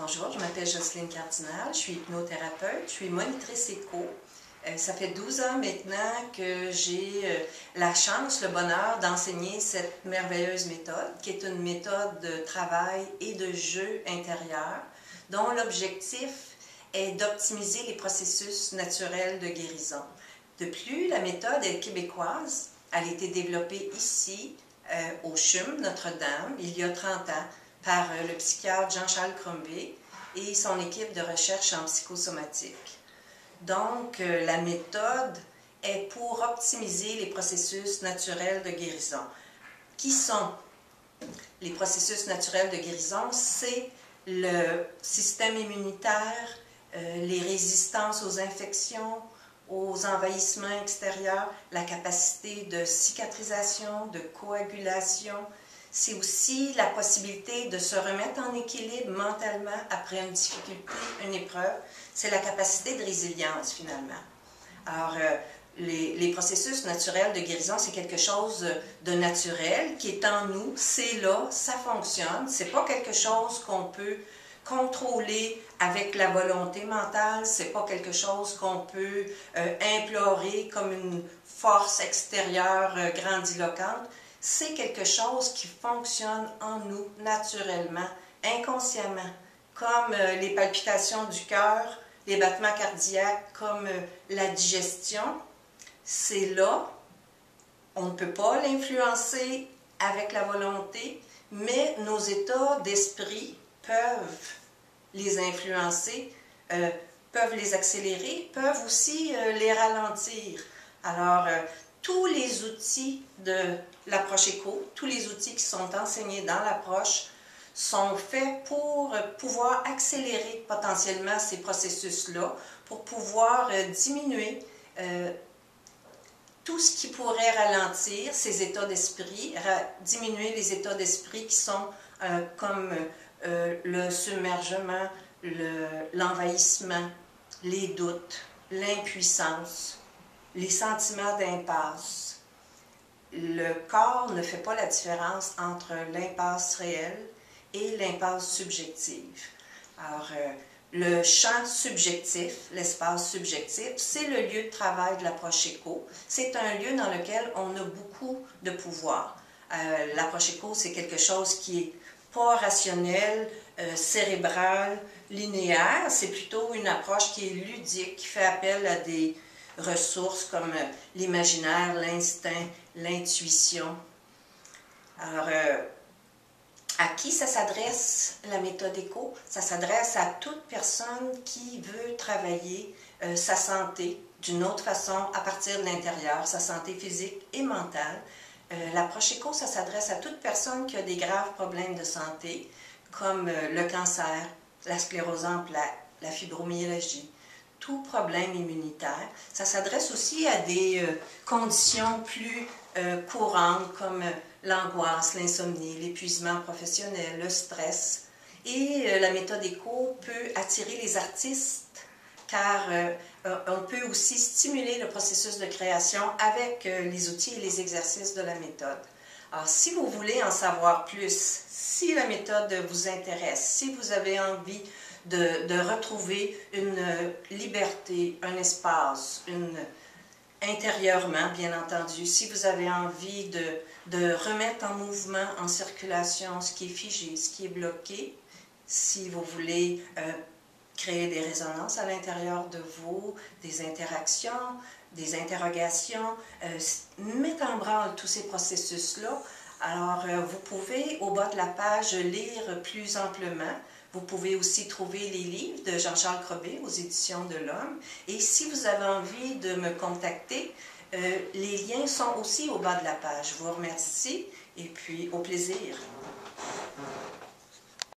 Bonjour, je m'appelle Jocelyne Cardinal, je suis hypnothérapeute, je suis monitrice éco. Ça fait 12 ans maintenant que j'ai la chance, le bonheur d'enseigner cette merveilleuse méthode, qui est une méthode de travail et de jeu intérieur, dont l'objectif est d'optimiser les processus naturels de guérison. De plus, la méthode est québécoise. Elle a été développée ici, au CHUM Notre-Dame, il y a 30 ans, par le psychiatre Jean-Charles Crombé et son équipe de recherche en psychosomatique. Donc, la méthode est pour optimiser les processus naturels de guérison. Qui sont les processus naturels de guérison? C'est le système immunitaire, les résistances aux infections, aux envahissements extérieurs, la capacité de cicatrisation, de coagulation. C'est aussi la possibilité de se remettre en équilibre mentalement après une difficulté, une épreuve. C'est la capacité de résilience, finalement. Alors, les processus naturels de guérison, c'est quelque chose de naturel qui est en nous, c'est là, ça fonctionne. C'est pas quelque chose qu'on peut contrôler avec la volonté mentale, c'est pas quelque chose qu'on peut implorer comme une force extérieure grandiloquente. C'est quelque chose qui fonctionne en nous naturellement, inconsciemment, comme les palpitations du cœur, les battements cardiaques, comme la digestion. C'est là, on ne peut pas l'influencer avec la volonté, mais nos états d'esprit peuvent les influencer, peuvent les accélérer, peuvent aussi les ralentir. Alors, tous les outils de l'approche éco, tous les outils qui sont enseignés dans l'approche sont faits pour pouvoir accélérer potentiellement ces processus-là, pour pouvoir diminuer tout ce qui pourrait ralentir ces états d'esprit, diminuer les états d'esprit qui sont comme le submergement, l'envahissement, les doutes, l'impuissance, les sentiments d'impasse. Le corps ne fait pas la différence entre l'impasse réelle et l'impasse subjective. Alors, le champ subjectif, l'espace subjectif, c'est le lieu de travail de l'approche éco. C'est un lieu dans lequel on a beaucoup de pouvoir. L'approche éco, c'est quelque chose qui est pas rationnel, cérébral, linéaire. C'est plutôt une approche qui est ludique, qui fait appel à des ressources comme l'imaginaire, l'instinct, l'intuition. Alors, à qui ça s'adresse, la méthode éco? Ça s'adresse à toute personne qui veut travailler sa santé d'une autre façon à partir de l'intérieur, sa santé physique et mentale. L'approche éco, ça s'adresse à toute personne qui a des graves problèmes de santé, comme le cancer, la sclérose en plaques, la fibromyalgie, tout problème immunitaire. Ça s'adresse aussi à des conditions plus courantes comme l'angoisse, l'insomnie, l'épuisement professionnel, le stress. Et la méthode éco peut attirer les artistes car on peut aussi stimuler le processus de création avec les outils et les exercices de la méthode. Alors, si vous voulez en savoir plus, si la méthode vous intéresse, si vous avez envie de retrouver une liberté, un espace, intérieurement, bien entendu, si vous avez envie de remettre en mouvement, en circulation ce qui est figé, ce qui est bloqué, si vous voulez créer des résonances à l'intérieur de vous, des interactions, des interrogations, mettre en branle tous ces processus-là. Alors, vous pouvez, au bas de la page, lire plus amplement. Vous pouvez aussi trouver les livres de Jean-Charles Crombé aux éditions de l'Homme. Et si vous avez envie de me contacter, les liens sont aussi au bas de la page. Je vous remercie et puis au plaisir.